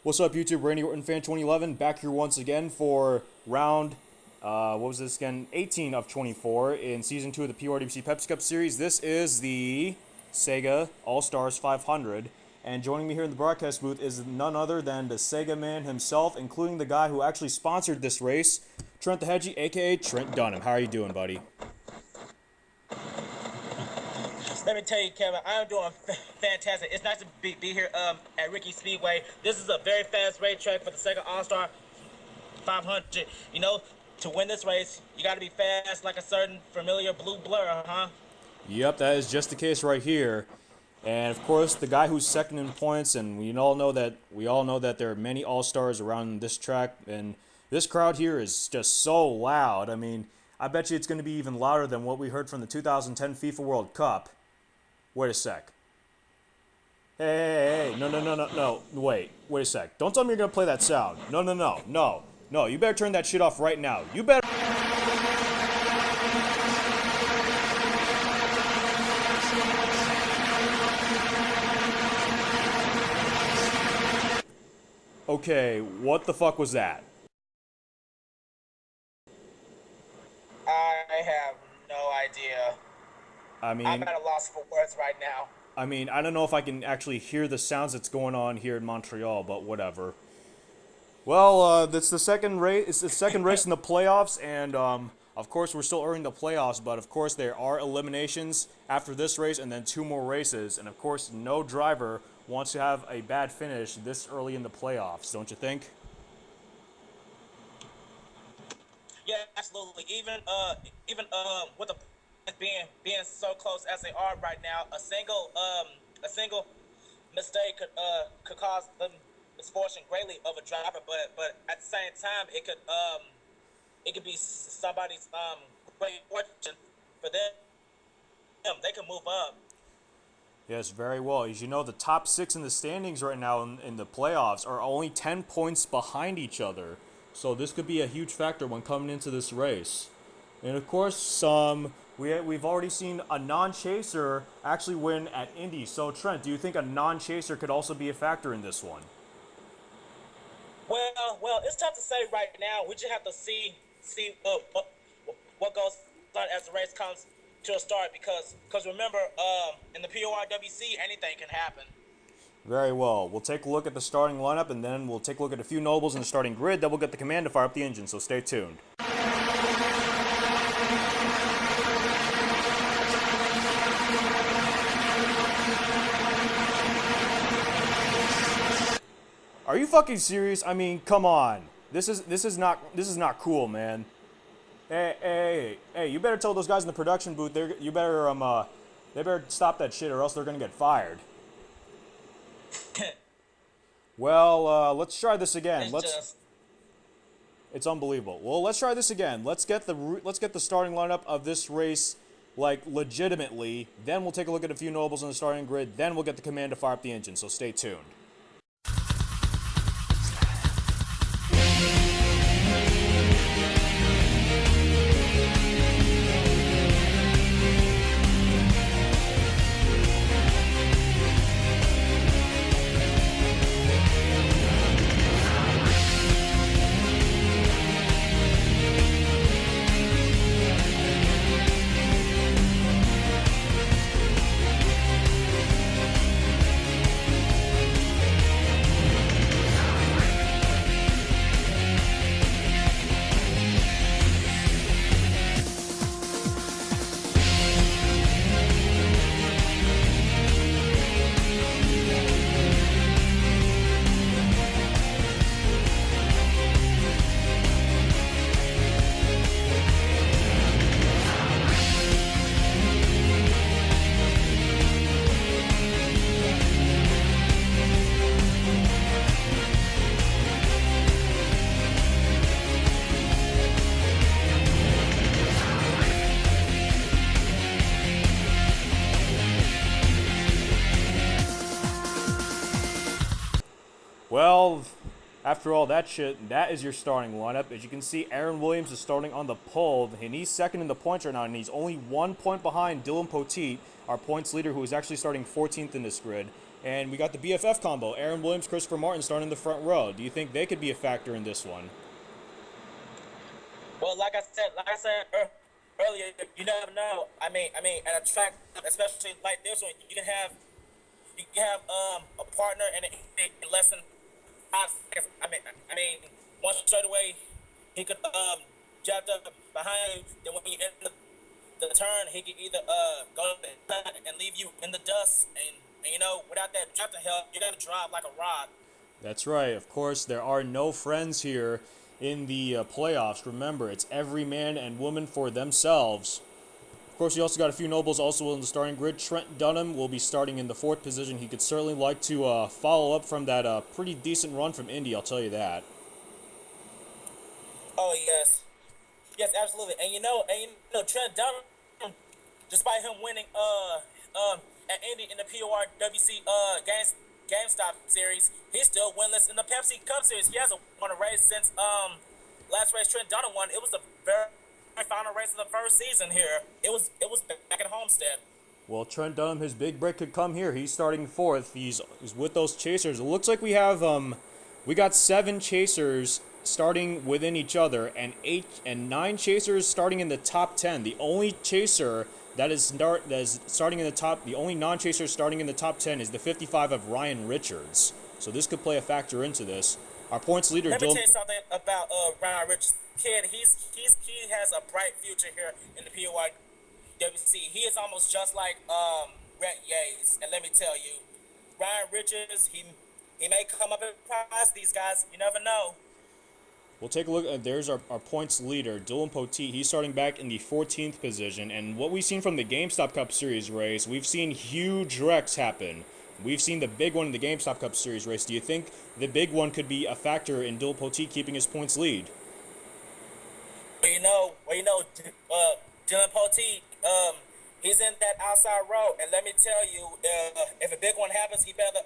What's up, YouTube? Randy Orton Fan 2011 back here once again for round, what was this again? 18 of 24 in Season 2 of the PORWC Pepsi Cup Series. This is the SEGA All-Stars 500. And joining me here in the broadcast booth is none other than the SEGA man himself, including the guy who actually sponsored this race, TrentTheHedgie, a.k.a. Trent Dunham. How are you doing, buddy? Let me tell you, Kevin, I'm doing fantastic. It's nice to be here at Riki Speedway. This is a very fast racetrack for the SEGA All-Star 500. You know, to win this race, you got to be fast like a certain familiar blue blur, huh? Yep, that is just the case right here. And of course, the guy who's second in points, and we all know that there are many All-Stars around this track, and this crowd here is just so loud. I mean, I bet you it's going to be even louder than what we heard from the 2010 FIFA World Cup. Wait a sec. Hey, no, wait a sec. Don't tell me you're going to play that sound. No, you better turn that shit off right now. You better... Okay, what the fuck was that? I have no idea. I mean, I'm at a loss for words right now. I mean, I don't know if I can actually hear the sounds that's going on here in Montreal, but whatever. Well, it's the second race. It's the second race in the playoffs, and of course we're still earning the playoffs. But of course there are eliminations after this race, and then 2 more races. And of course, no driver wants to have a bad finish this early in the playoffs, don't you think? Yeah, absolutely. Even with the being so close as they are right now, a single mistake could cause the misfortune greatly of a driver. But at the same time, it could be somebody's great fortune for them. They can move up. Yes, very well. As you know, the top 6 in the standings right now in the playoffs are only 10 points behind each other. So this could be a huge factor when coming into this race. And of course, we've already seen a non-chaser actually win at Indy. So Trent, do you think a non-chaser could also be a factor in this one? Well, it's tough to say right now. We just have to see what goes on as the race comes to a start, because remember, in the PORWC, anything can happen. Very well. We'll take a look at the starting lineup, and then we'll take a look at a few nobles in the starting grid. Then we'll get the command to fire up the engine, so stay tuned. Are you fucking serious? I mean, come on. This is not cool, man. Hey, you better tell those guys in the production booth they better stop that shit, or else they're gonna get fired. Well, let's try this again. It's unbelievable. Well, let's try this again. Let's get the starting lineup of this race, like, legitimately. Then we'll take a look at a few nobles on the starting grid. Then we'll get the command to fire up the engine. So stay tuned. Well, after all that shit, that is your starting lineup. As you can see, Aaron Williams is starting on the pole, and he's second in the points right now, and he's only 1 point behind Dillon Poteet, our points leader, who is actually starting 14th in this grid. And we got the BFF combo, Aaron Williams, Christopher Martin starting in the front row. Do you think they could be a factor in this one? Well, like I said earlier, you never know. I mean, at a track, especially like this one, you can have a partner in less than 5 seconds. I mean, one straight away, he could jump up behind you. Then when you enter the turn, he could either go and leave you in the dust, and you know, without that drop to help, you're gonna drive like a rock. That's right. Of course, there are no friends here in the playoffs. Remember, it's every man and woman for themselves. Of course, you also got a few nobles also in the starting grid. Trent Dunham will be starting in the 4th position. He could certainly like to follow up from that pretty decent run from Indy, I'll tell you that. Oh yes, yes, absolutely. And you know, Trent Dunham, despite him winning at Indy in the PORWC GameStop series, he's still winless in the Pepsi Cup series. He hasn't won a race since last race Trent Dunham won. It was the very final race of the first season here. It was back at Homestead. Well, Trent Dunham, his big break could come here. He's starting 4th. He's with those chasers. It looks like we have we got 7 chasers starting within each other and 9 chasers starting in the top 10. The only chaser that is starting in the top, the only non-chaser starting in the top 10 is the 55 of Ryan Richards. So this could play a factor into this. Our points leader, Let me Dillon. tell you something about Ryan Richards. Kid, he has a bright future here in the PORWC. He is almost just like Rhett Yates. And let me tell you, Ryan Richards, he may come up and surprise these guys. You never know. We'll take a look. There's our points leader, Dillon Poteet. He's starting back in the 14th position. And what we've seen from the GameStop Cup Series race, we've seen huge wrecks happen. We've seen the big one in the GameStop Cup Series race. Do you think the big one could be a factor in Dillon Poteet keeping his points lead? Well, you know, Dillon Poteet, he's in that outside row, and let me tell you, if a big one happens, he better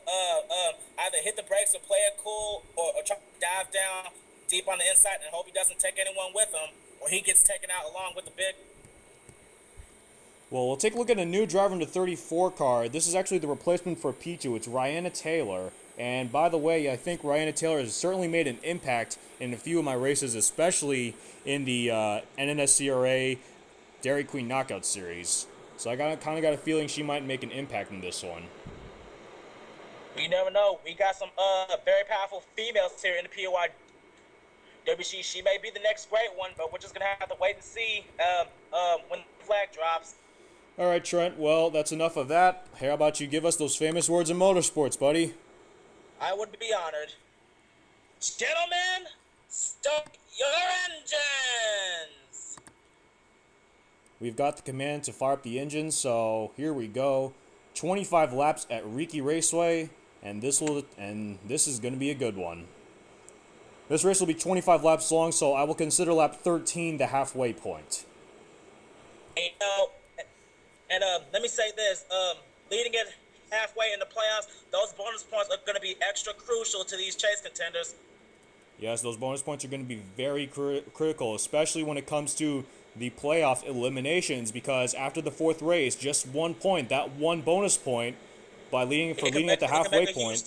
either hit the brakes or play it cool, or try to dive down deep on the inside and hope he doesn't take anyone with him, or he gets taken out along with the big. Well, we'll take a look at a new driver in the 34 car. This is actually the replacement for Pichu. It's Rihanna Taylor. And by the way, I think Rihanna Taylor has certainly made an impact in a few of my races, especially in the NNSCRA Dairy Queen Knockout Series. So I kind of got a feeling she might make an impact in this one. You never know. We got some very powerful females here in the PORWC. She may be the next great one, but we're just going to have to wait and see when the flag drops. All right, Trent. Well, that's enough of that. How about you give us those famous words in motorsports, buddy? I would be honored. Gentlemen, start your engines! We've got the command to fire up the engines, so here we go. 25 laps at Riki Raceway, and this is going to be a good one. This race will be 25 laps long, so I will consider lap 13 the halfway point. And let me say this, leading it halfway in the playoffs, those bonus points are going to be extra crucial to these chase contenders. Yes, those bonus points are going to be very critical, especially when it comes to the playoff eliminations, because after the 4th race, just 1 point, that one bonus point, leading at the halfway point,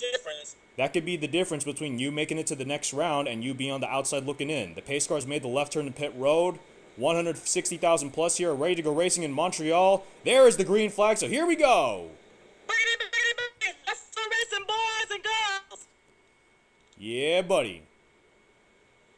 that could be the difference between you making it to the next round and you being on the outside looking in. The pace cars made the left turn to pit road. 160,000 plus here, ready to go racing in Montreal. There is the green flag, so here we go. Let's start racing, boys and girls. Yeah, buddy.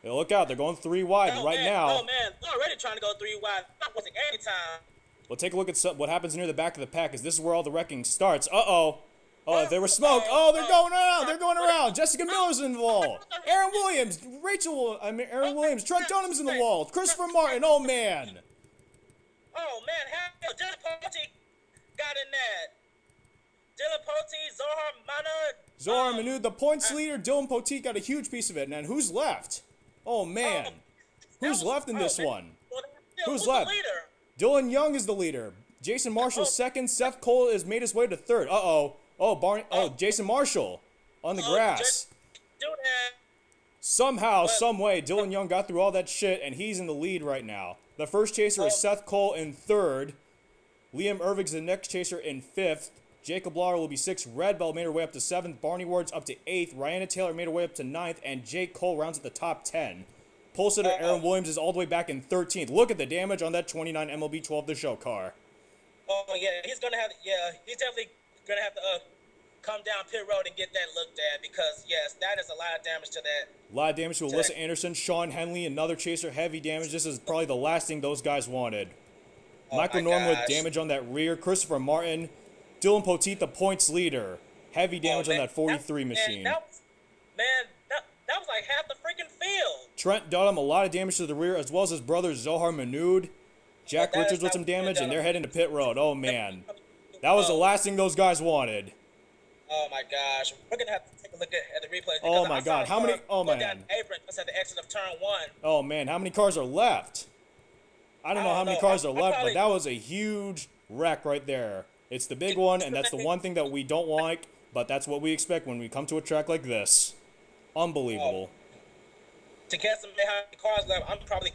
Hey, look out, they're going 3 wide now. Oh, man, they're already trying to go 3 wide. That wasn't any time. Well, take a look at what happens near the back of the pack, because this is where all the wrecking starts. Uh-oh. Oh, there was smoke. Oh, they're going around. They're going around. Jessica Miller's in the wall. Aaron Williams. Aaron Williams. Trent Dunham's in the wall. Christopher Martin. Oh, man. Oh, man. Hell, Dillon Poteet got in that. Dillon Poteet, Zohar Manu, the points leader. Dillon Poteet got a huge piece of it. And who's left? Oh, man. Who's left in this one? Who's left? Dylan Young is the leader. Jason Marshall second. Seth Cole has made his way to third. Uh-oh. Jason Marshall on the grass. Somehow, some way, Dylan Young got through all that shit, and he's in the lead right now. The first chaser is Seth Cole in third. Liam Irving's the next chaser in 5th. Jacob Lauer will be 6th. Red Bell made her way up to 7th. Barney Ward's up to 8th. Rihanna Taylor made her way up to 9th. And Jake Cole rounds at the top 10. Pole sitter Aaron Williams is all the way back in 13th. Look at the damage on that 29 MLB 12 The Show car. Oh, yeah, he's definitely going to have to come down pit road and get that looked at because, yes, that is a lot of damage to that. A lot of damage to Alyssa Anderson, Shawn Henley, another chaser, heavy damage. This is probably the last thing those guys wanted. Michael Norman with damage on that rear. Christopher Martin, Dillon Poteet, the points leader. Heavy damage on that 43 machine. That was like half the freaking field. Trent Dunham, a lot of damage to the rear, as well as his brother Zohar Manood. Jack Richards with some damage, and they're heading to pit road. Oh, man. That was the last thing those guys wanted. Oh, my gosh. We're going to have to take a look at the replay. Oh, my God. How many? Oh, man. Down the apron just at the exit of turn 1. Oh, man. How many cars are left? I don't know how many cars are left, but that was a huge wreck right there. It's the big one, and that's the one thing that we don't like, but that's what we expect when we come to a track like this. Unbelievable. To guess how many cars left, I'm probably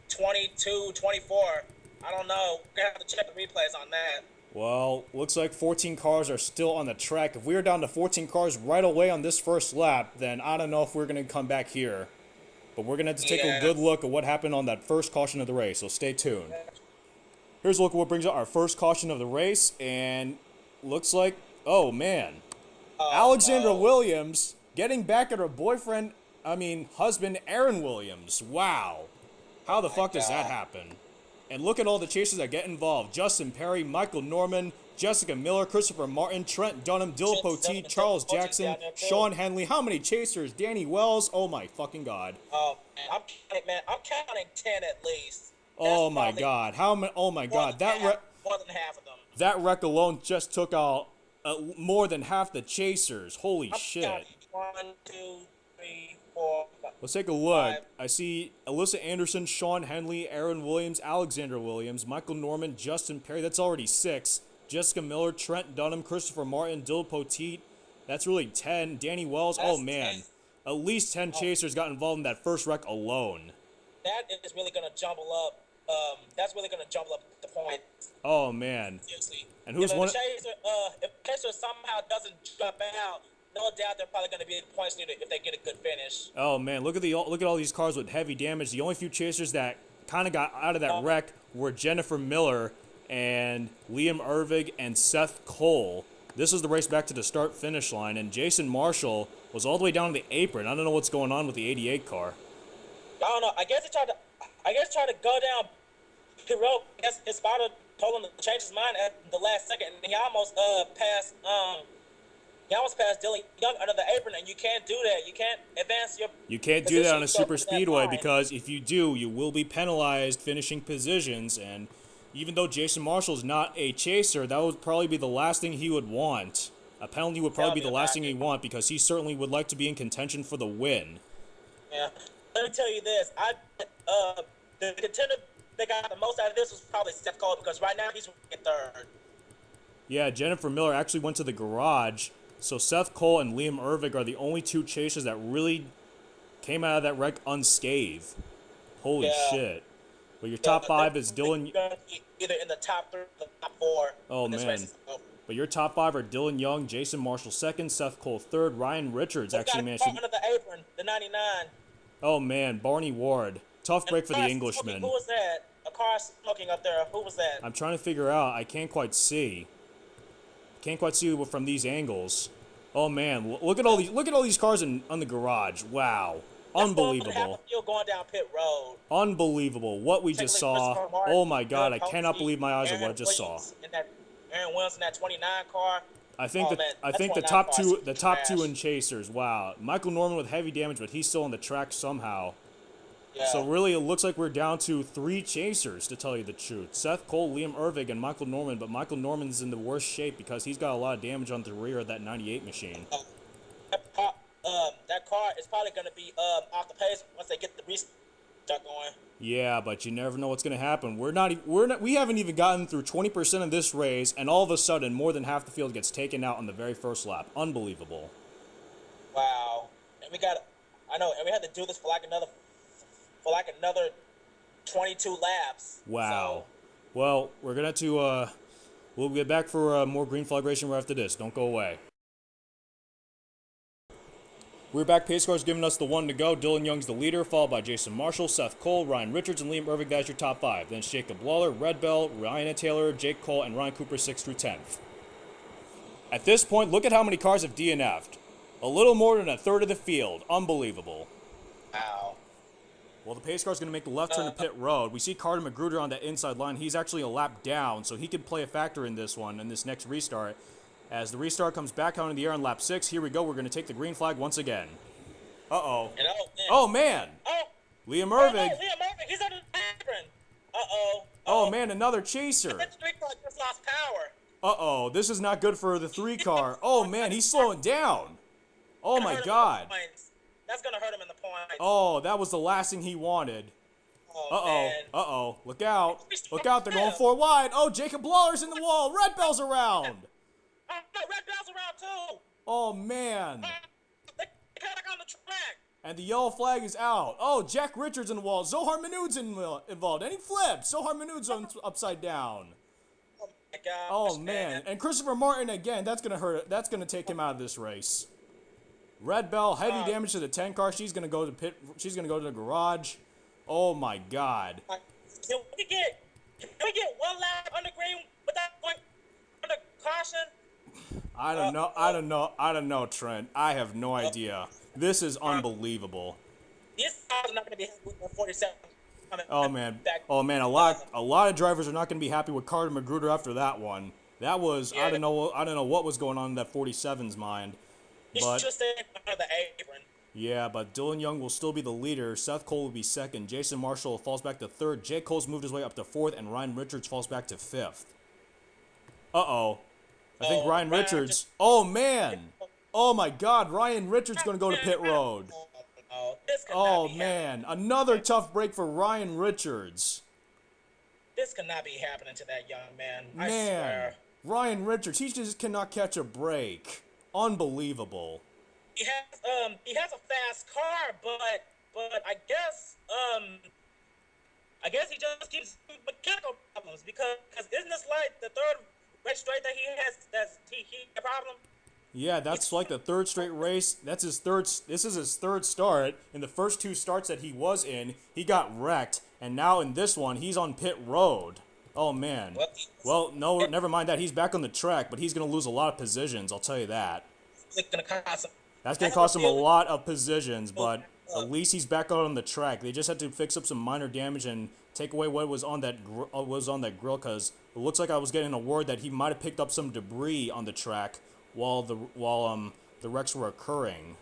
22, 24. I don't know. We're going to have to check the replays on that. Well, looks like 14 cars are still on the track. If we are down to 14 cars right away on this first lap, then I don't know if we're going to come back here. But we're going to have to take a good look at what happened on that first caution of the race, so stay tuned. Here's a look at what brings up our first caution of the race, and looks like, oh, man. Alexandra Williams getting back at her husband, Aaron Williams. Wow. How the fuck does that happen? And look at all the chasers that get involved. Justin Perry, Michael Norman, Jessica Miller, Christopher Martin, Trent Dunham, Dillon Poteet, Charles Jackson, Shawn Henley. How many chasers? Danny Wells. Oh, my fucking God. Oh, man. I'm counting 10 at least. Oh, my God. How many? Oh, my God. More than half of them. That wreck alone just took out more than half the chasers. Holy shit. 1, 2, 3, 4, 5. Let's take a look. I see Alyssa Anderson, Shawn Henley, Aaron Williams, Alexandra Williams, Michael Norman, Justin Perry. That's already 6. Jessica Miller, Trent Dunham, Christopher Martin, Dillon Poteet. That's really 10. Danny Wells. Oh, man. 10. At least 10 chasers got involved in that first wreck alone. That is really going to jumble up. That's really going to jumble up the point. Oh, man. Seriously. And who's one? If the chaser somehow doesn't jump out, no doubt they're probably going to be the points leader if they get a good finish. Oh, man. Look at all these cars with heavy damage. The only few chasers that kind of got out of that wreck were Jennifer Miller and Liam Ervig and Seth Cole. This is the race back to the start-finish line, and Jason Marshall was all the way down to the apron. I don't know what's going on with the 88 car. I don't know. I guess he tried to go down the road. I guess his father told him to change his mind at the last second, and he almost passed Dillon Young under the apron, and you can't do that. You can't advance your. You can't do that on a super speedway because if you do, you will be penalized finishing positions. And even though Jason Marshall's not a chaser, that would probably be the last thing he would want. A penalty would probably be the last thing he'd want because he certainly would like to be in contention for the win. Yeah. Let me tell you this. The contender that got the most out of this was probably Seth Cole because right now he's in 3rd. Yeah, Jennifer Miller actually went to the garage. So Seth Cole and Liam Ervig are the only 2 chasers that really came out of that wreck unscathed. Holy shit. But your top 5 is Dillon. Either in the top 3 or the top 4. Oh, man. But your top 5 are Dillon Young, Jason Marshall 2nd, Seth Cole 3rd, Ryan Richards actually managed to... under the apron, the 99. Oh, man. Barney Ward. Tough break for the Englishman. Who was that? A car smoking up there. Who was that? I'm trying to figure out. I can't quite see. Can't quite see from these angles. Oh, man. Look at all these cars on the garage. Wow. Unbelievable. Going down pit road. Unbelievable. What we just saw. Oh, my God. I cannot believe my eyes of what I just saw. Aaron Williams in that 29 car. I think the top two in chasers. Wow. Michael Norman with heavy damage, but he's still on the track somehow. Yeah. So really, it looks like we're down to 3 chasers, to tell you the truth. Seth Cole, Liam Ervig, and Michael Norman. But Michael Norman's in the worst shape because he's got a lot of damage on the rear of that 98 machine. That car is probably going to be off the pace once they get the restart going. Yeah, but you never know what's going to happen. We haven't even gotten through 20% of this race, and all of a sudden, more than half the field gets taken out on the very first lap. Unbelievable. Wow. And we had to do this for like another 22 laps. Wow. So. Well, we're going to have to We'll get back for more green flag racing right after this. Don't go away. We're back. Pace cars giving us the one to go. Dillon Young's the leader, followed by Jason Marshall, Seth Cole, Ryan Richards, and Liam Irving. That's your top 5. Then it's Jacob Lawler, Red Bell, Ryan Taylor, Jake Cole, and Ryan Cooper 6th through 10th. At this point, look at how many cars have DNF'd. A little more than a third of the field. Unbelievable. Wow. Well, the pace car's going to make the left turn to pit road. We see Carter Magruder on that inside line. He's actually a lap down, so he could play a factor in this one, in this next restart. As the restart comes back out in the air on lap 6, here we go. We're going to take the green flag once again. Uh-oh. Oh, man. Liam Irving. Liam Irving. He's on the apron. Uh-oh. Oh, man, another chaser. That 3 car just lost power. Uh-oh. This is not good for the 3 car. Oh, man, he's slowing down. Oh, my God. That's going to hurt him in the points. Oh, that was the last thing he wanted. Man. Uh-oh. Look out. Look out. They're going 4 wide. Oh, Jacob Lawler's in the wall. Red Bell's around. No, Red Bell's around, too. Oh, man. They're kind of on the track. And the yellow flag is out. Oh, Jack Richards in the wall. Zohar Manoud's involved. And he flips. Zohar Manoud's upside down. Oh, my gosh. Oh, man. And Christopher Martin, again, that's going to hurt. That's going to take him out of this race. Red Bell, heavy damage to the 10 car. She's going to go to pit. She's going to go to the garage. Oh, my God. Can we get one lap on the green without going under caution? I don't know, Trent. I have no idea. This is unbelievable. These cars are not going to be happy with the 47. Oh man, a lot of drivers are not going to be happy with Carter Magruder after that one. That was I don't know what was going on in that 47's mind. But he's just staying under the apron. Yeah, but Dillon Young will still be the leader. Seth Cole will be 2nd. Jason Marshall falls back to 3rd. Jake Cole's moved his way up to 4th, and Ryan Richards falls back to 5th. Uh-oh. I think Ryan Richards... Oh, man! Oh, my God. Ryan Richards going to go to pit road. Oh, man. Another tough break for Ryan Richards. This cannot be happening to that young man. I swear. Ryan Richards, he just cannot catch a break. Unbelievable. He has a fast car, but I guess he just keeps mechanical problems because isn't this like the 3rd race straight that he has a problem? Yeah, that's like the 3rd straight race. That's his 3rd. This is his 3rd start. In the first 2 starts that he was in, he got wrecked, and now in this one, he's on pit road. Oh man. Well, no, never mind that. He's back on the track, but he's gonna lose a lot of positions. I'll tell you that. That's gonna cost him a lot of positions, but at least he's back out on the track. They just had to fix up some minor damage and take away what was on that grill, because it looks like I was getting a word that he might have picked up some debris on the track while the wrecks were occurring.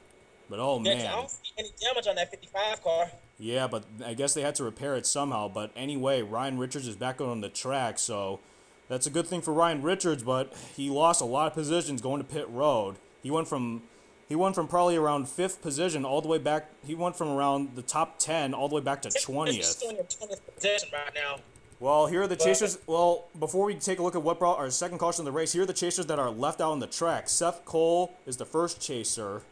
But oh man. I don't see any damage on that 55 car. Yeah, but I guess they had to repair it somehow. But anyway, Ryan Richards is back out on the track, so that's a good thing for Ryan Richards, but he lost a lot of positions going to pit road. He went from probably around 5th position all the way back. He went from around the top 10 all the way back to 20th. He's still in 20th position right now. Well, here are the chasers. Well, before we take a look at what brought our second caution of the race, here are the chasers that are left out on the track. Seth Cole is the first chaser.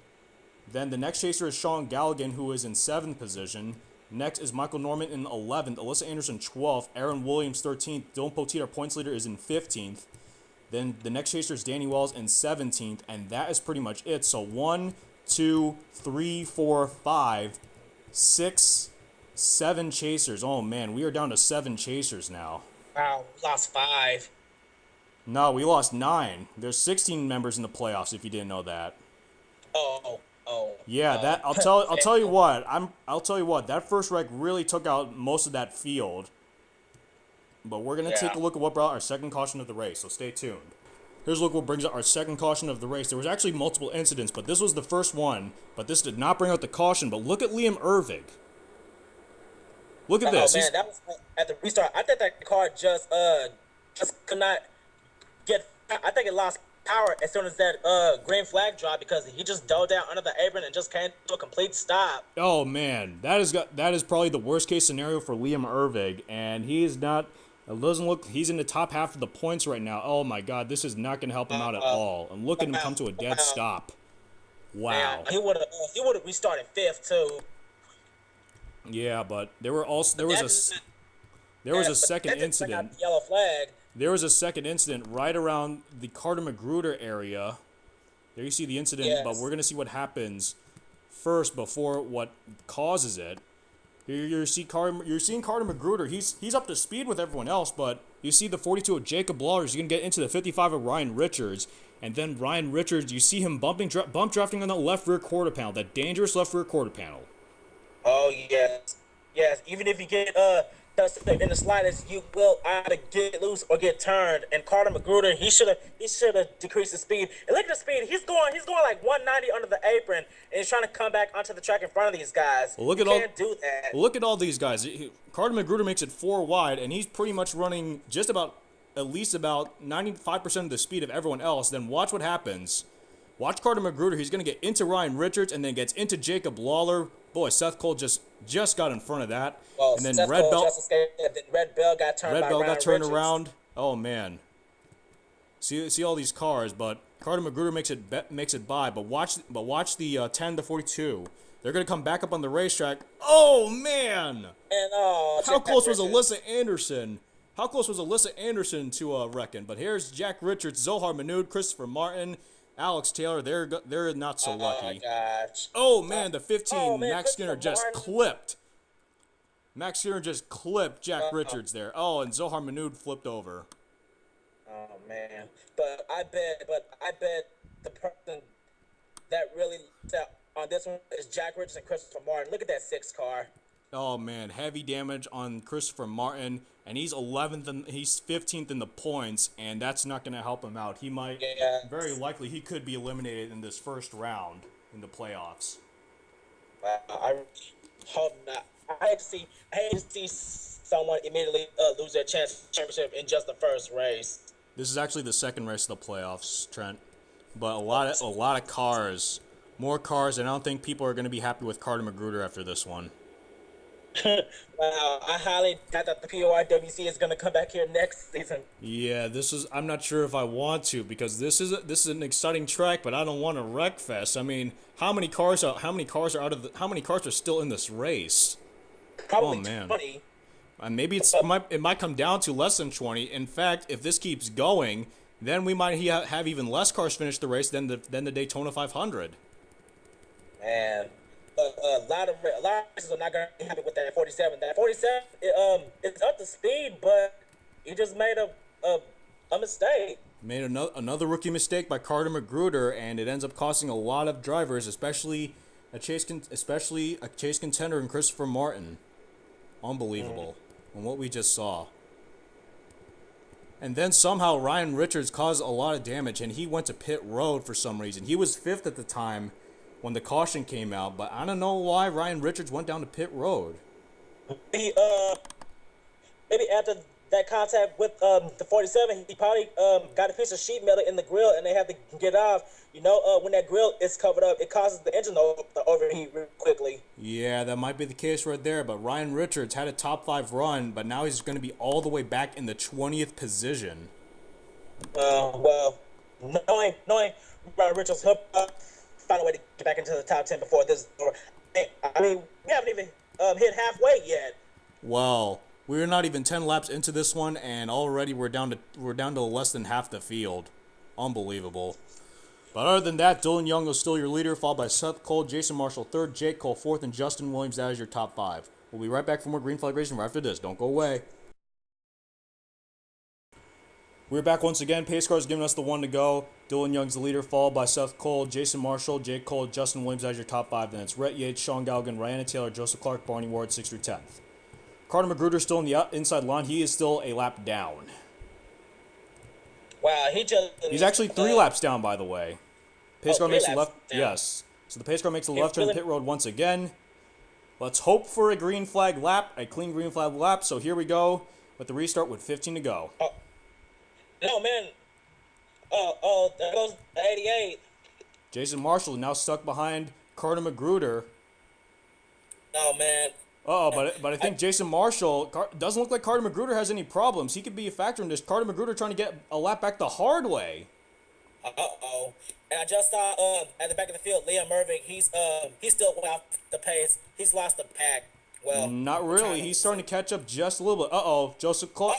Then the next chaser is Sean Galligan, who is in 7th position. Next is Michael Norman in 11th. Alyssa Anderson 12th. Aaron Williams 13th. Dillon Poteet, our points leader, is in 15th. Then the next chaser is Danny Wells in 17th, and that is pretty much it. So 1, 2, 3, 4, 5, 6, 7 chasers. Oh man, we are down to 7 chasers now. Wow, we lost 5. No, we lost 9. There's 16 members in the playoffs. If you didn't know that. Oh. Yeah, that I'll tell you what. That first wreck really took out most of that field. But we're going to take a look at what brought our second caution of the race, so stay tuned. Here's a look what brings out our second caution of the race. There was actually multiple incidents, but this was the first one. But this did not bring out the caution, but look at Liam Irving. Look at this. Oh, man, that was at the restart. I think that car just could not get... I think it lost power as soon as that green flag dropped because he just dove down under the apron and just came to a complete stop. Oh, man. That is probably the worst case scenario for Liam Irving, and he is not... It doesn't look... He's in the top half of the points right now. Oh, my God. This is not going to help him out at all. And look at him come to a dead stop. Wow. Man, he would have restarted 5th, too. Yeah, but there was a second incident. Yellow flag. there was a second incident right around the Carter Magruder area. There you see the incident, Yes. but we're going to see what happens first before what causes it. Here you're seeing Carter Magruder. He's up to speed with everyone else, but you see the 42 of Jacob Lawler. He's going to get into the 55 of Ryan Richards. And then Ryan Richards, you see him bump drafting on the left rear quarter panel, that dangerous left rear quarter panel. Oh, yes. Yes, even if you get touched in the slightest, you will either get loose or get turned. And Carter Magruder, he should have decreased his speed. And look at the speed. He's going like 190 under the apron, and he's trying to come back onto the track in front of these guys. Well, can't do that. Look at all these guys. Carter Magruder makes it 4 wide, and he's pretty much running just about at least about 95% of the speed of everyone else. Then watch what happens. Watch Carter Magruder. He's going to get into Ryan Richards and then gets into Jacob Lawler. Boy, Seth Cole just got in front of that. Well, and then Seth Cole just escaped. Then Red Bell got turned by Ryan Richards. around. Oh, man. See all these cars, but Carter Magruder makes it by. But watch the 10 to 42. They're going to come back up on the racetrack. Oh, man. And how close was Alyssa Anderson? How close was Alyssa Anderson to reckon? But here's Jack Richards, Zohar Manood, Christopher Martin, Alex Taylor. They're not so lucky. Gosh. Oh man, the 15 man, Max Skinner just clipped. Max Skinner just clipped Jack Richards there. Oh, and Zohar Manood flipped over. Oh man, but I bet the person that really on this one is Jack Richards and Christopher Martin. Look at that 6 car. Oh man, heavy damage on Christopher Martin, and he's 11th and he's 15th in the points, and that's not going to help him out. He might, very likely, he could be eliminated in this first round in the playoffs. I hope not. I hate to see someone immediately lose their championship in just the first race. This is actually the second race of the playoffs, Trent, but a lot of cars, more cars, and I don't think people are going to be happy with Carter Magruder after this one. Wow, I highly doubt that the PORWC is going to come back here next season. Yeah, I'm not sure if I want to, because this is an exciting track, but I don't want a wreck fest. I mean, how many cars are still in this race? Probably 20. Maybe it might come down to less than 20. In fact, if this keeps going, then we might have even less cars finish the race than the Daytona 500. Man. A lot of races are not going to be happy with that 47. That 47, it's up to speed, but he just made a mistake. Made another rookie mistake by Carter Magruder, and it ends up costing a lot of drivers, especially a chase contender in Christopher Martin. Unbelievable on what we just saw. And then somehow Ryan Richards caused a lot of damage, and he went to pit road for some reason. He was 5th at the time when the caution came out, but I don't know why Ryan Richards went down to pit road. Maybe after that contact with the 47, he probably got a piece of sheet metal in the grill, and they had to get off. You know, when that grill is covered up, it causes the engine to overheat really quickly. Yeah, that might be the case right there, but Ryan Richards had a top 5 run, but now he's going to be all the way back in the 20th position. Well, knowing Ryan Richards, he'll find a way to get back into the top 10 before this. I mean, we haven't even hit halfway yet. Well, we're not even 10 laps into this one, and already we're down to less than half the field. Unbelievable. But other than that, Dillon Young is still your leader, followed by Seth Cole, Jason Marshall 3rd, Jake Cole 4th, and Justin Williams. That is your top 5. We'll be right back for more Green Flag Racing right after this. Don't go away. We're back once again. Pace Car's giving us the 1 to go. Dillon Young's the leader, followed by Seth Cole, Jason Marshall, Jake Cole, Justin Williams as your top 5. Then it's Rhett Yates, Sean Galligan, Ryan Taylor, Joseph Clark, Barney Ward, 6th through 10th. Carter Magruder still in the inside line. He is still a lap down. Wow, he's actually 3 laps down, by the way. Pace car makes the left. Yes. So the pace car makes the left turn pit road once again. Let's hope for a green flag lap, a clean green flag lap. So here we go with the restart with 15 to go. No, man. There goes the 88. Jason Marshall now stuck behind Carter Magruder. Oh, man. But I think Jason Marshall doesn't look like Carter Magruder has any problems. He could be a factor in this. Carter Magruder trying to get a lap back the hard way. Uh-oh. And I just saw at the back of the field, Liam Mervig, he's still off the pace. He's lost the pack. Well, not really. He's starting to catch up just a little bit. Joseph Clark.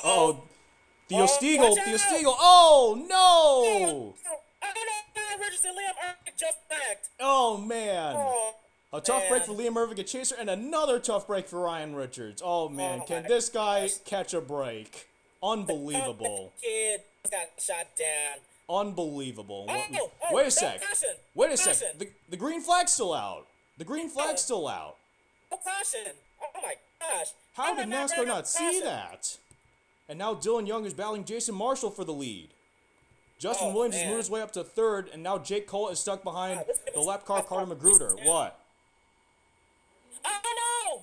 Theo Stiegel. Watch Theo out! Stiegel. Oh, no! I don't know. Richards and Liam Irving just backed. Oh, man. Oh, A tough break man. for Liam Irving, a chaser, and another tough break for Ryan Richards. Oh, man. Can this guy catch a break? Unbelievable. Kid got shot down. Unbelievable. Oh, Wait a sec. caution. Wait a Caution. sec. The green flag's still out. The green flag's still out. Oh, caution. Oh, my gosh. How did NASCAR not see caution. that? And now Dillon Young is battling Jason Marshall for the lead. Justin Williams has moved his way up to third, and now Jake Cole is stuck behind the lap car Carter Magruder. What? Oh, no.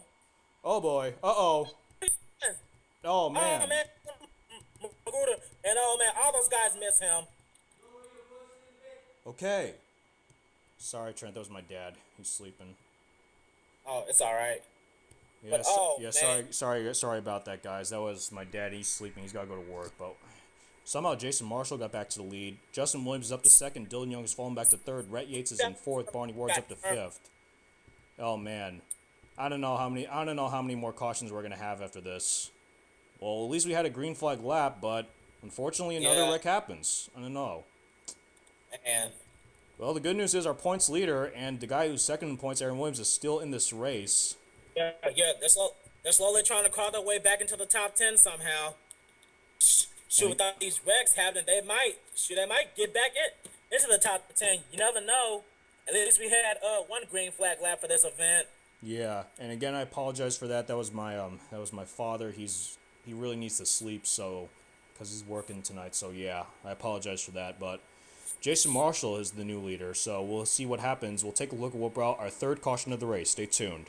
Oh, boy. Uh-oh. Oh, man. Oh, man. Magruder. And, oh, man, all those guys miss him. Okay. Sorry, Trent. That was my dad. He's sleeping. Oh, it's all right. Yeah, man. sorry about that, guys. That was my dad. He's sleeping. He's got to go to work. But somehow Jason Marshall got back to the lead. Justin Williams is up to second. Dillon Young has fallen back to third. Rhett Yates is in fourth. Barney Ward's up to fifth. Oh man, I don't know how many more cautions we're gonna have after this. Well, at least we had a green flag lap, but unfortunately another wreck happens. I don't know. Man. Well, the good news is our points leader and the guy who's second in points, Aaron Williams, is still in this race. Yeah, they're slowly trying to crawl their way back into the top 10 somehow. Shoot, without these wrecks happening, they might get back into the top 10. You never know. At least we had one green flag lap for this event. Yeah, and again, I apologize for that. That was my father. He really needs to sleep, so because he's working tonight. So yeah, I apologize for that. But Jason Marshall is the new leader, so we'll see what happens. We'll take a look at what brought our third caution of the race. Stay tuned.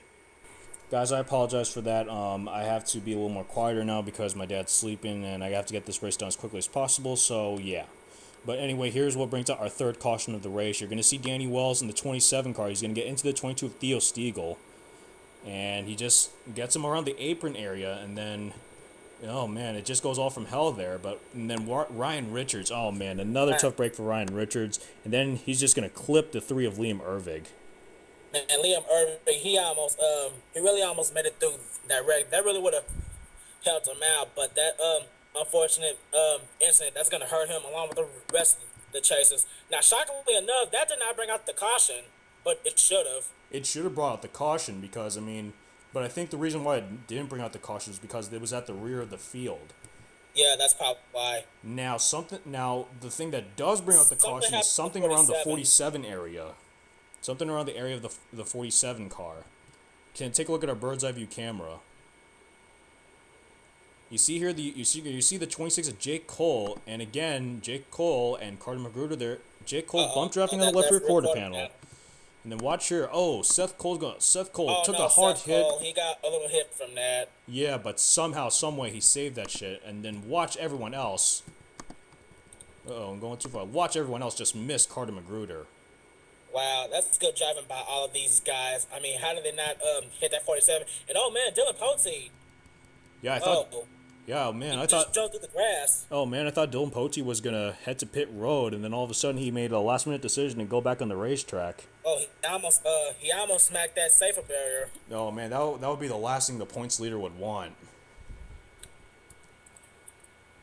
Guys, I apologize for that. I have to be a little more quieter now because my dad's sleeping, and I have to get this race done as quickly as possible, so yeah. But anyway, here's what brings out our third caution of the race. You're going to see Danny Wells in the 27 car. He's going to get into the 22 with Theo Stiegel, and he just gets him around the apron area, and then, oh man, it just goes all from hell there. And then Ryan Richards, oh man, another tough break for Ryan Richards, and then he's just going to clip the 3 of Liam Irving. And Liam Irving, he really almost made it through that wreck. That really would have helped him out, but that unfortunate incident, that's going to hurt him along with the rest of the chasers. Now, shockingly enough, that did not bring out the caution, but it should have. It should have brought out the caution because, but I think the reason why it didn't bring out the caution is because it was at the rear of the field. Yeah, that's probably why. Now, the thing that does bring out the caution is something around the 47 area. Something around the area of the 47 car. Can take a look at our bird's eye view camera. You see here you see the 26 of Jake Cole, and again Jake Cole and Carter Magruder there. Jake Cole bump drafting on the left rear quarter panel. And then watch here. Oh, Seth Cole took a hard hit. He got a little hit from that. Yeah, but somehow, some way he saved that shit. And then watch everyone else. I'm going too far. Watch everyone else just miss Carter Magruder. Wow, that's good driving by all of these guys. I mean, how did they not hit that 47? And oh man, Dillon Poteet. Yeah, I thought. Yeah, man, I thought. Drove through the grass. Oh man, I thought Dillon Poteet was gonna head to pit road, and then all of a sudden he made a last-minute decision to go back on the racetrack. Oh, he almost smacked that safer barrier. Oh man, that would be the last thing the points leader would want.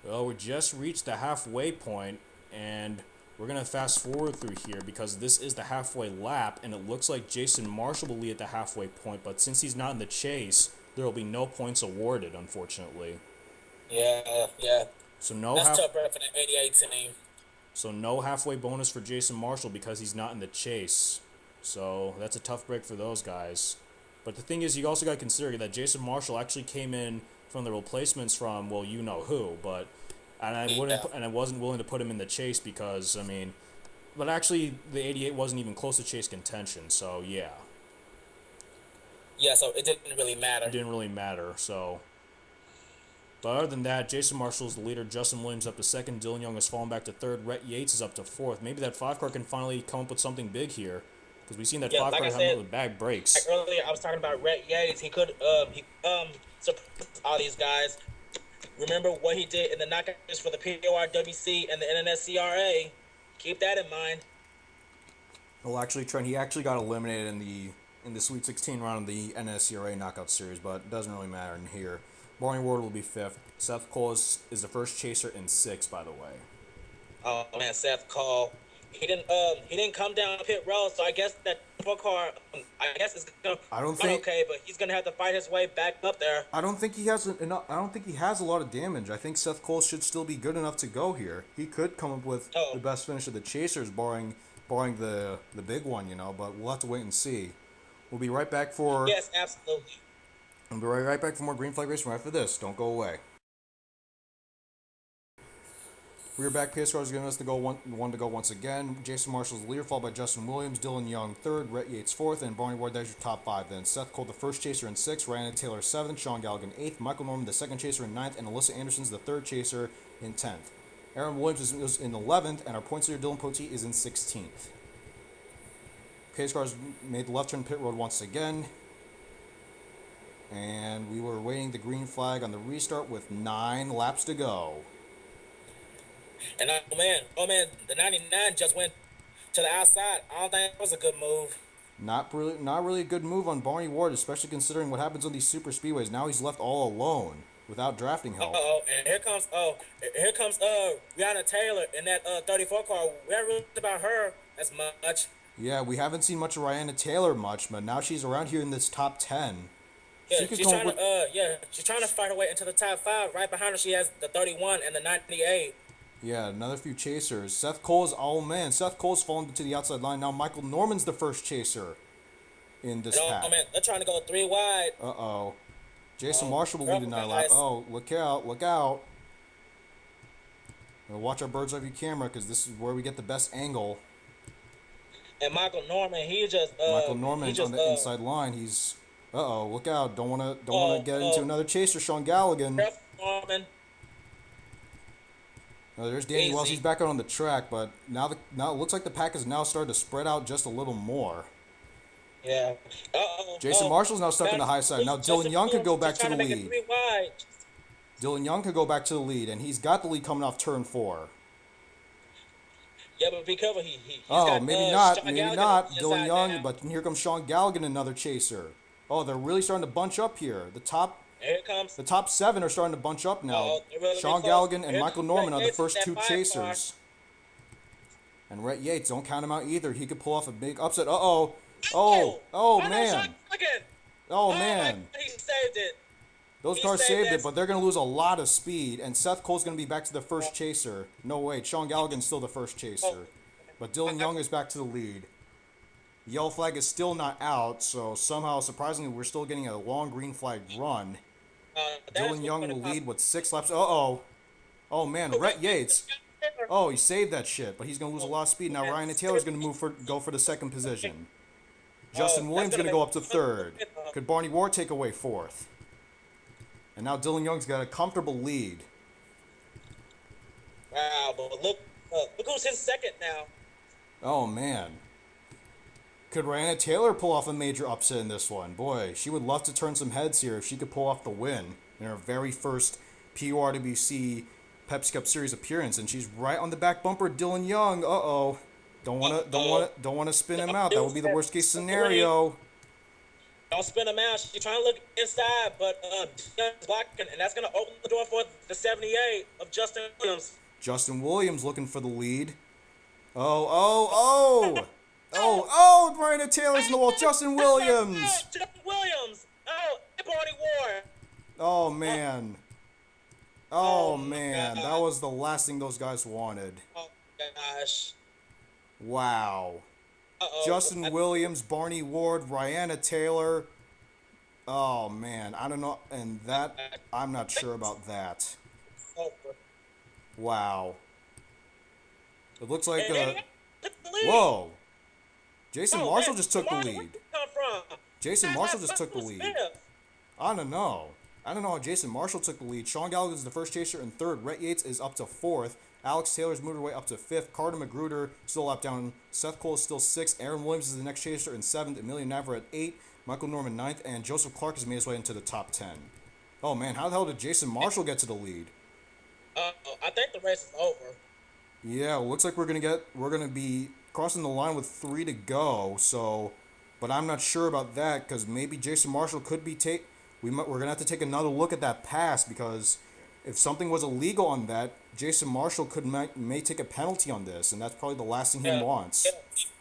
Well, we just reached the halfway point, and we're going to fast forward through here because this is the halfway lap, and it looks like Jason Marshall will lead at the halfway point, but since he's not in the chase, there will be no points awarded, unfortunately. Yeah. So that's tough breath for the 88 team. So no halfway bonus for Jason Marshall because he's not in the chase. So that's a tough break for those guys. But the thing is, you also got to consider that Jason Marshall actually came in from the replacements from, well, you know who, but... And I wasn't willing to put him in the chase because, but actually the 88 wasn't even close to chase contention, so yeah. Yeah, so it didn't really matter. It didn't really matter, so. But other than that, Jason Marshall's the leader, Justin Williams up to second, Dillon Young has fallen back to third, Rhett Yates is up to fourth. Maybe that 5 car can finally come up with something big here, because we've seen that 5 car have with bag breaks. Like earlier, I was talking about Rhett Yates. He could surprise all these guys. Remember what he did in the knockouts for the PORWC and the NNSCRA. Keep that in mind. Well, actually, Trent, he actually got eliminated in the Sweet 16 round of the NNSCRA knockout series, but it doesn't really matter in here. Barney Ward will be 5th. Seth Cole is the first chaser in 6th, by the way. Oh man, Seth Cole. He didn't come down pit road, so I guess that four car, I guess it's gonna run okay, but he's gonna have to fight his way back up there. I don't think he has enough. I don't think he has a lot of damage. I think Seth Cole should still be good enough to go here. He could come up with the best finish of the chasers, barring the big one, you know. But we'll have to wait and see. We'll be right back for. Yes, absolutely. We'll be right back for more green flag racing right after this. Don't go away. We're back. Pace cars giving us the one to go once again. Jason Marshall's the leader, followed by Justin Williams, Dillon Young 3rd, Rhett Yates 4th, and Barney Ward. There's your top 5. Then Seth Cole, the first chaser in 6th, Ryan Taylor 7th, Sean Galligan 8th, Michael Norman, the second chaser in 9th, and Alyssa Anderson's the third chaser in 10th. Aaron Williams is in 11th, and our points leader Dillon Poteet is in 16th. Pace cars made the left turn pit road once again. And we were waiting the green flag on the restart with 9 laps to go. And oh man, the 99 just went to the outside. I don't think that was a good move. Not really a good move on Barney Ward, especially considering what happens on these super speedways. Now he's left all alone without drafting help. And here comes Rihanna Taylor in that 34 car. We haven't really about her as much. Yeah, we haven't seen much of Rihanna Taylor but now she's around here in this top 10. Yeah, she's trying to fight her way into the top 5. Right behind her, she has the 31 and the 98. Yeah, another few chasers. Seth Cole's Seth Cole's fallen to the outside line. Now Michael Norman's the first chaser in this pack. Oh man, they're trying to go 3 wide. Jason Marshall will lead another lap. Oh, look out. Watch our bird's eye view camera because this is where we get the best angle. And Michael Norman, on the inside line. He's look out. Don't wanna get into another chaser, Sean Galligan. Norman. There's Danny Wells. He's back out on the track, but now it looks like the pack is now starting to spread out just a little more. Yeah. Jason Marshall's now stuck in the high side. Now Dillon Young could go back to the lead. Dillon Young could go back to the lead, and he's got the lead coming off turn 4. Yeah, but be careful. Maybe not. Dillon Young, but here comes Sean Galligan, another chaser. Oh, they're really starting to bunch up here. The top 7 are starting to bunch up now. Really Sean Galligan and Michael Norman are the first 2 chasers. And Rhett Yates, don't count him out either. He could pull off a big upset. Oh man. He saved it. Those cars saved it, but they're going to lose a lot of speed. And Seth Cole's going to be back to the first chaser. No, wait. Sean Galligan's still the first chaser. But Dillon Young is back to the lead. The yellow flag is still not out, so somehow, surprisingly, we're still getting a long green flag run. Dillon Young will lead with 6 laps. Oh, man. Rhett Yates. Oh, he saved that shit, but he's going to lose a lot of speed. Now Ryan Taylor's going to go for the second position. Justin Williams going to go up to 3rd. Could Barney Ward take away 4th? And now Dillon Young's got a comfortable lead. Wow, but look who's in 2nd now. Oh, man. Could Rihanna Taylor pull off a major upset in this one? Boy, she would love to turn some heads here if she could pull off the win in her very first PORWC Pepsi Cup Series appearance, and she's right on the back bumper. Dillon Young, don't wanna spin him out. That would be the worst case scenario. Don't spin him out. She's trying to look inside, but Young's blocking, and that's gonna open the door for the 78 of Justin Williams. Justin Williams looking for the lead. Brian Taylor's in the wall. Justin Williams. Justin Williams. Barney Ward. Oh man. Oh man, that was the last thing those guys wanted. Oh gosh. Wow. Justin Williams, Barney Ward, Rihanna Taylor. Oh man, I don't know, and that I'm not sure about that. Wow. It looks like whoa. Jason Marshall just took the lead. Jason Marshall just took the lead. I don't know how Jason Marshall took the lead. Sean Gallagher is the first chaser in 3rd. Rhett Yates is up to 4th. Alex Taylor's moved her way up to 5th. Carter Magruder still up down. Seth Cole is still 6th. Aaron Williams is the next chaser in 7th. Emilio Navarre at 8th. Michael Norman 9th. And Joseph Clark has made his way into the top 10. Oh man, how the hell did Jason Marshall get to the lead? I think the race is over. Yeah, looks like we're gonna be crossing the line with 3 to go. So, but I'm not sure about that because maybe Jason Marshall could be we're going to have to take another look at that pass, because if something was illegal on that, Jason Marshall may take a penalty on this, and that's probably the last thing he wants. Yeah,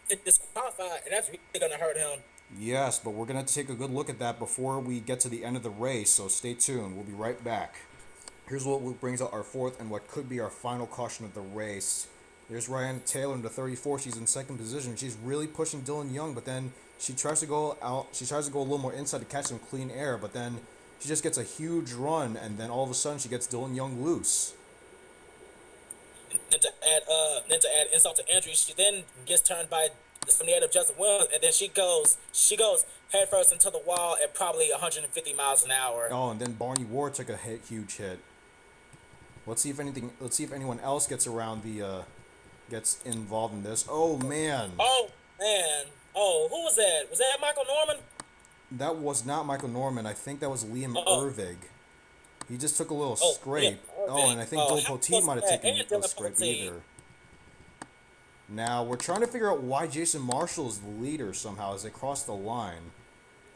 it's disqualified, and that's really going to hurt him. Yes, but we're going to have to take a good look at that before we get to the end of the race, so stay tuned. We'll be right back. Here's what brings out our fourth and what could be our final caution of the race. There's Ryan Taylor in the 34. She's in second position. She's really pushing Dillon Young, but then she tries to go out. She tries to go a little more inside to catch some clean air, but then she just gets a huge run, and then all of a sudden she gets Dillon Young loose. Then to add insult to injury, she then gets turned by the 78 of Justin Williams, and then she goes headfirst into the wall at probably 150 miles an hour. Oh, and then Barney Ward took a huge hit. Let's see if anyone else gets involved in this. Oh man. Oh man. Oh, who was that? Was that Michael Norman? That was not Michael Norman. I think that was Liam Ervig. He just took a little scrape. And I think Joel Poteet might have taken a scrape either. Now, we're trying to figure out why Jason Marshall is the leader somehow as they cross the line.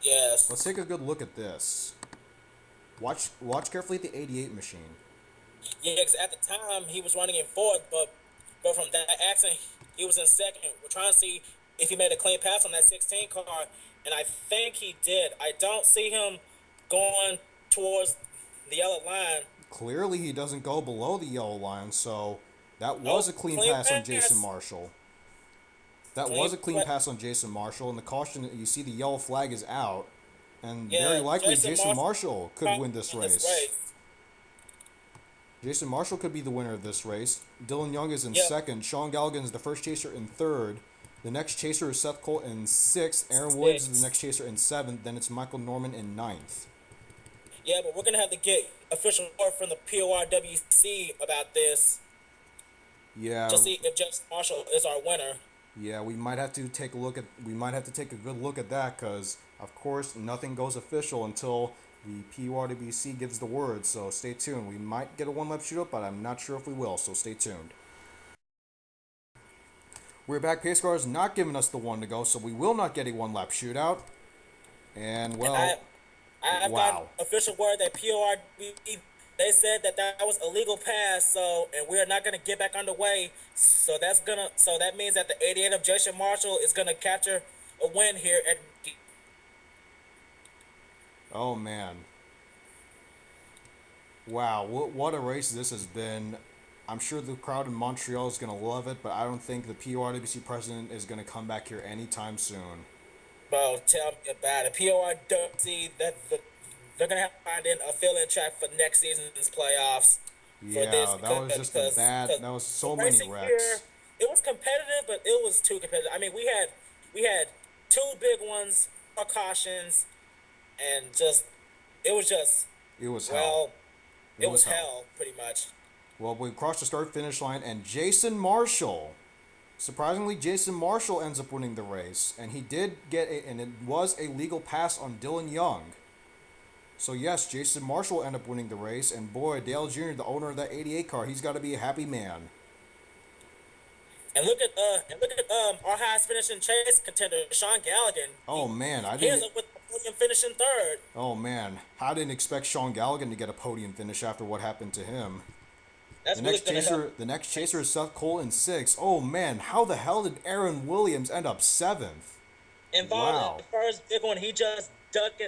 Yes. Let's take a good look at this. Watch carefully at the 88 machine. Yeah, because at the time he was running in fourth, but from that accident he was in second. We're trying to see if he made a clean pass on that 16 car, and I think he did. I don't see him going towards the yellow line. Clearly he doesn't go below the yellow line, so that was a clean pass on Jason Marshall. That was a clean pass on Jason Marshall, and the caution, you see the yellow flag is out, and very likely Jason Marshall could win this race. Jason Marshall could be the winner of this race. Dillon Young is in second. Sean Galligan is the first chaser in third. The next chaser is Seth Cole in sixth. Aaron Woods is the next chaser in seventh. Then it's Michael Norman in ninth. Yeah, but we're going to have to get official word from the PORWC about this. Yeah. To see if Jason Marshall is our winner. Yeah, we might have to take a good look at that, because of course nothing goes official until the PORWC gives the word, so stay tuned. We might get a one-lap shootout, but I'm not sure if we will, so stay tuned. We're back. Pace car is not giving us the one to go, so we will not get a one-lap shootout. And, well, I've got official word that PORWC, they said that was a legal pass, and we're not going to get back underway. So that means that the 88 of Jason Marshall is going to capture a win here at. Oh man. Wow, what a race this has been. I'm sure the crowd in Montreal is going to love it, but I don't think the PORWC president is going to come back here anytime soon. Bro, tell me about it. PORWC, they're going to have to find a fill-in track for next season's playoffs. Yeah, that was just that was so many wrecks. Here, it was competitive, but it was too competitive. I mean, we had two big ones, more cautions, and it was hell. It was hell, pretty much. Well, we crossed the start-finish line, and Jason Marshall, surprisingly, Jason Marshall ends up winning the race, and he did get and it was a legal pass on Dillon Young. So yes, Jason Marshall ended up winning the race, and boy, Dale Jr., the owner of that 88 car, he's got to be a happy man. And look at our highest finishing chase contender, Sean Galligan. Oh man, he ends up with a podium finish in third. Oh man, I didn't expect Sean Galligan to get a podium finish after what happened to him. The next chaser is Seth Cole in sixth. Oh man, how the hell did Aaron Williams end up seventh? Involved in the first big one, he just ducked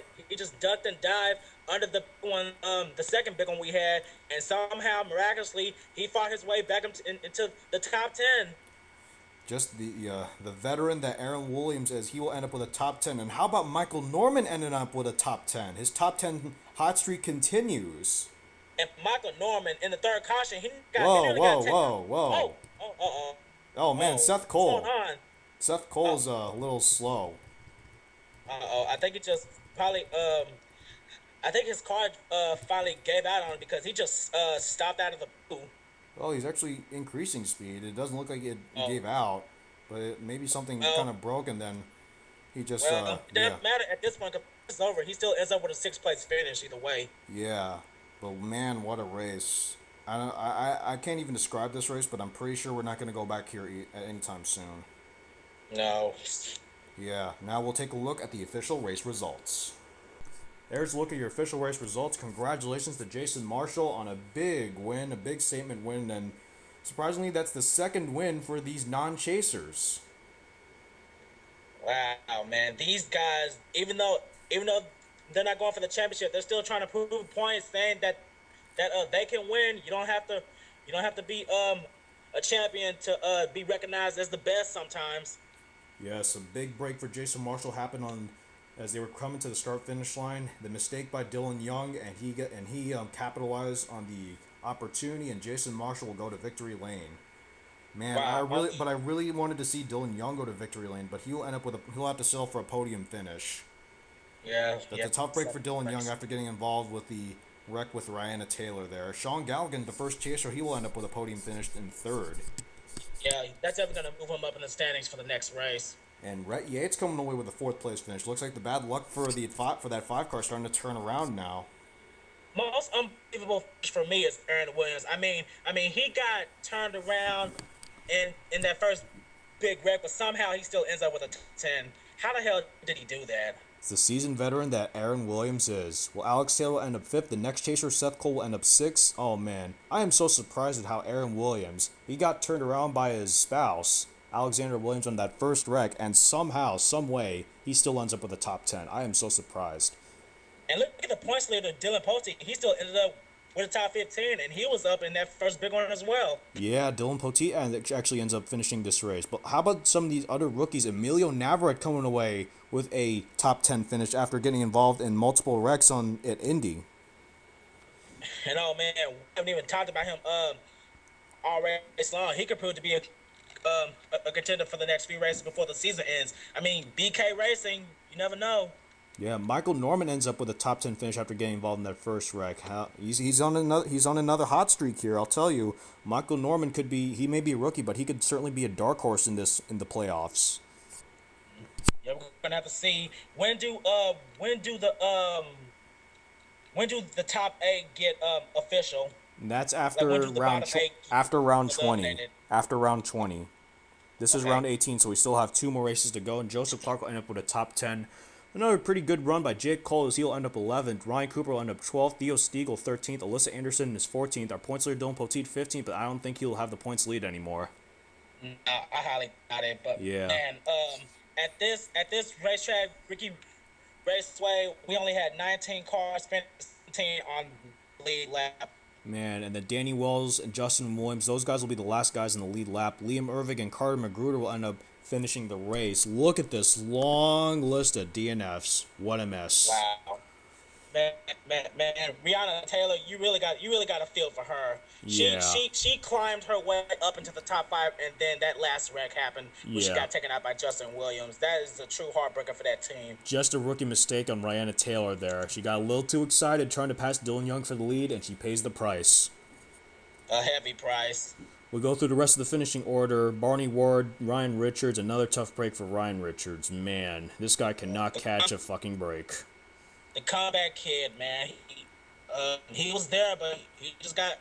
and dived under the one, the second big one we had, and somehow miraculously he fought his way back into the top 10. Just the veteran that Aaron Williams is, he will end up with a top 10. And how about Michael Norman ending up with a top 10? His top 10 hot streak continues. And Michael Norman in the third caution, he got whoa. Oh man, Seth Cole. What's going on? Seth Cole's a little slow. I think it just probably I think his car finally gave out on him because he just stopped out of the blue. Well, he's actually increasing speed. It doesn't look like it gave out, but maybe something kind of broke, and then he just. It doesn't matter at this point. It's over. He still ends up with a sixth place finish either way. Yeah, but man, what a race! I can't even describe this race, but I'm pretty sure we're not going to go back here anytime soon. No. Yeah. Now we'll take a look at the official race results. There's a look at your official race results. Congratulations to Jason Marshall on a big win, a big statement win, and surprisingly, that's the second win for these non-chasers. Wow, man, these guys, even though they're not going for the championship, they're still trying to prove points, saying that they can win. You don't have to be a champion to be recognized as the best sometimes. Yes, a big break for Jason Marshall happened on as they were coming to the start finish line. The mistake by Dillon Young, and he capitalized on the opportunity, and Jason Marshall will go to victory lane. Man, Wow. I really wanted to see Dillon Young go to victory lane, but he'll have to settle for a podium finish. Yeah, That's yeah. a tough break for Dillon Young after getting involved with the wreck with Rihanna Taylor there. Sean Galligan, the first chaser, he will end up with a podium finish in third. Yeah, that's definitely going to move him up in the standings for the next race. And Rhett Yates coming away with a fourth place finish. Looks like the bad luck for that 5 car starting to turn around now. Most unbelievable for me is Aaron Williams. I mean, he got turned around in that first big wreck, but somehow he still ends up with a top 10. How the hell did he do that? It's the seasoned veteran that Aaron Williams is. Will Alex Taylor will end up 5th? The next chaser, Seth Cole, will end up 6th? Oh man, I am so surprised at how Aaron Williams, he got turned around by his spouse, Alexander Williams, on that first wreck, and somehow, some way, he still ends up with a top 10. I am so surprised. And look at the points leader, Dillon Poteet. He still ended up with a top 15, and he was up in that first big one as well. Yeah, Dillon Poteet actually ends up finishing this race. But how about some of these other rookies? Emilio Navarrete coming away with a top 10 finish after getting involved in multiple wrecks at Indy. And oh man, we haven't even talked about him already this long. He could prove to be a contender for the next few races before the season ends. I mean, BK Racing, you never know. Yeah, Michael Norman ends up with a top 10 finish after getting involved in that first wreck. He's on another hot streak here. I'll tell you, Michael Norman he may be a rookie, but he could certainly be a dark horse in the playoffs. Yeah, we're gonna have to see when do the top 8 get official. And that's Like, when do the bottom 8 after round get 20. eliminated? After round 20. This is Okay. round 18, so we still have 2 more races to go, and Joseph Clark will end up with a top 10. Another pretty good run by Jake Cole as he'll end up 11th. Ryan Cooper will end up 12th. Theo Stiegel 13th. Alyssa Anderson is 14th. Our points leader Dillon Poteet 15th, but I don't think he'll have the points lead anymore. I highly doubt it, but Yeah. man, at this racetrack, Riki Raceway, we only had 19 cars, 15 on the lead lap. Man, and then Danny Wells and Justin Williams, those guys will be the last guys in the lead lap. Liam Irving and Carter Magruder will end up finishing the race. Look at this long list of DNFs. What a mess. Wow. Man, Rihanna Taylor, you really got a feel for her. Yeah. She climbed her way up into the top 5, and then that last wreck happened, where she Yeah. got taken out by Justin Williams. That is a true heartbreaker for that team. Just a rookie mistake on Rihanna Taylor there. She got a little too excited trying to pass Dillon Young for the lead, and she pays the price. A heavy price. We'll go through the rest of the finishing order. Barney Ward, Ryan Richards, another tough break for Ryan Richards. Man, this guy cannot catch a fucking break. The comeback kid, man. He was there, but he just got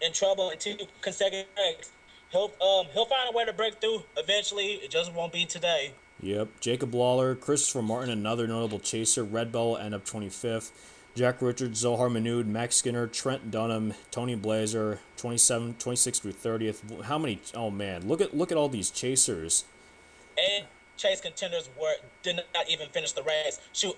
in trouble in 2 consecutive breaks. He'll find a way to break through eventually. It just won't be today. Yep. Jacob Lawler, Christopher Martin, another notable chaser. Red Bell will end up 25th. Jack Richards, Zohar Manood, Max Skinner, Trent Dunham, Tony Blazer, 26th through 30th. How many? Oh man, look at all these chasers. And chase contenders did not even finish the race. Shoot,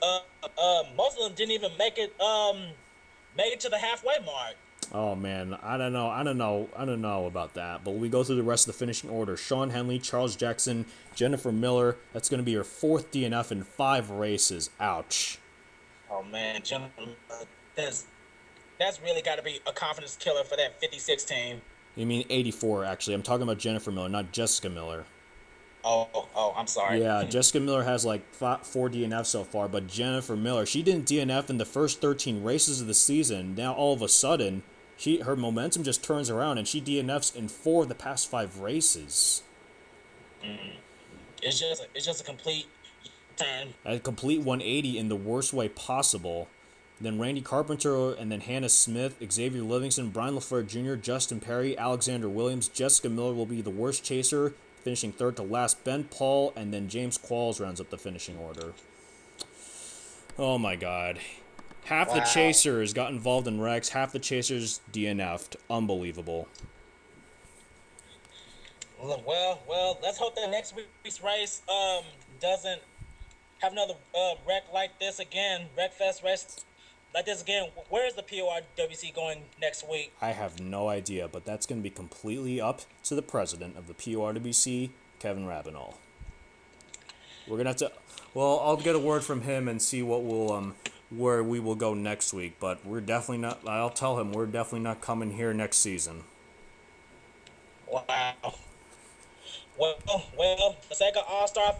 most of them didn't even make it to the halfway mark. Oh man, I don't know about that. But we go through the rest of the finishing order. Shawn Henley, Charles Jackson, Jennifer Miller. That's going to be her 4th DNF in 5 races. Ouch. Oh man, that's really got to be a confidence killer for that 56 team. You mean 84? Actually, I'm talking about Jennifer Miller, not Jessica Miller. Oh, I'm sorry. Yeah, Jessica Miller has like 4 DNFs so far, but Jennifer Miller, she didn't DNF in the first 13 races of the season. Now all of a sudden, her momentum just turns around and she DNFs in 4 of the past 5 races. It's just a complete turn. A complete 180 in the worst way possible. Then Randy Carpenter, and then Hannah Smith, Xavier Livingston, Brian LaFleur Jr., Justin Perry, Alexander Williams. Jessica Miller will be the worst chaser, finishing 3rd to last. Ben Paul, and then James Qualls rounds up the finishing order. Oh my God. Half the Wow. chasers got involved in wrecks. Half the chasers DNF'd. Unbelievable. Well, let's hope that next week's race doesn't have another wreck like this again. Wreckfest race like this again. Where is the PORWC going next week? I have no idea, but that's going to be completely up to the president of the PORWC, Kevin Rabinall. We're going to have to... Well, I'll get a word from him and see what we'll... where we will go next week, but we're definitely not... I'll tell him we're definitely not coming here next season. Wow. Well, the SEGA All-Star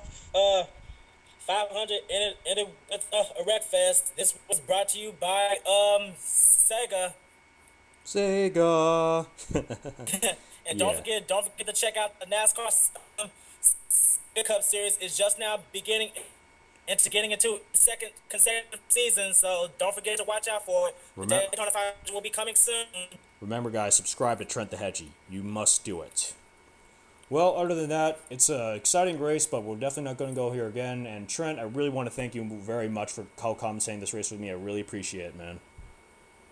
500 in a Wreckfest. This was brought to you by SEGA. SEGA. And don't forget to check out the NASCAR Cup Series. Is just now getting into second consecutive season, so don't forget to watch out for it. The Daytona 500 will be coming soon. Remember, guys, subscribe to Trent the Hedgie. You must do it. Well, other than that, it's an exciting race, but we're definitely not going to go here again. And Trent, I really want to thank you very much for co-commentating this race with me. I really appreciate it, man.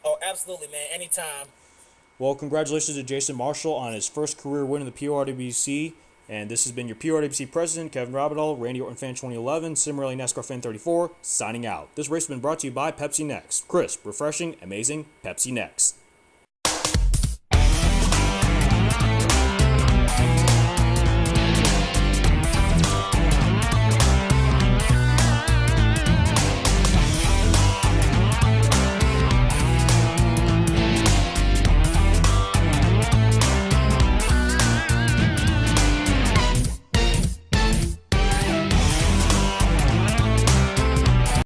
Oh, absolutely, man. Anytime. Well, congratulations to Jason Marshall on his first career win in the PORWC. And this has been your PORWC president, Kevin Rabinall, Randy Orton Fan 2011, Sim Rally NASCAR Fan 34, signing out. This race has been brought to you by Pepsi Next. Crisp, refreshing, amazing, Pepsi Next.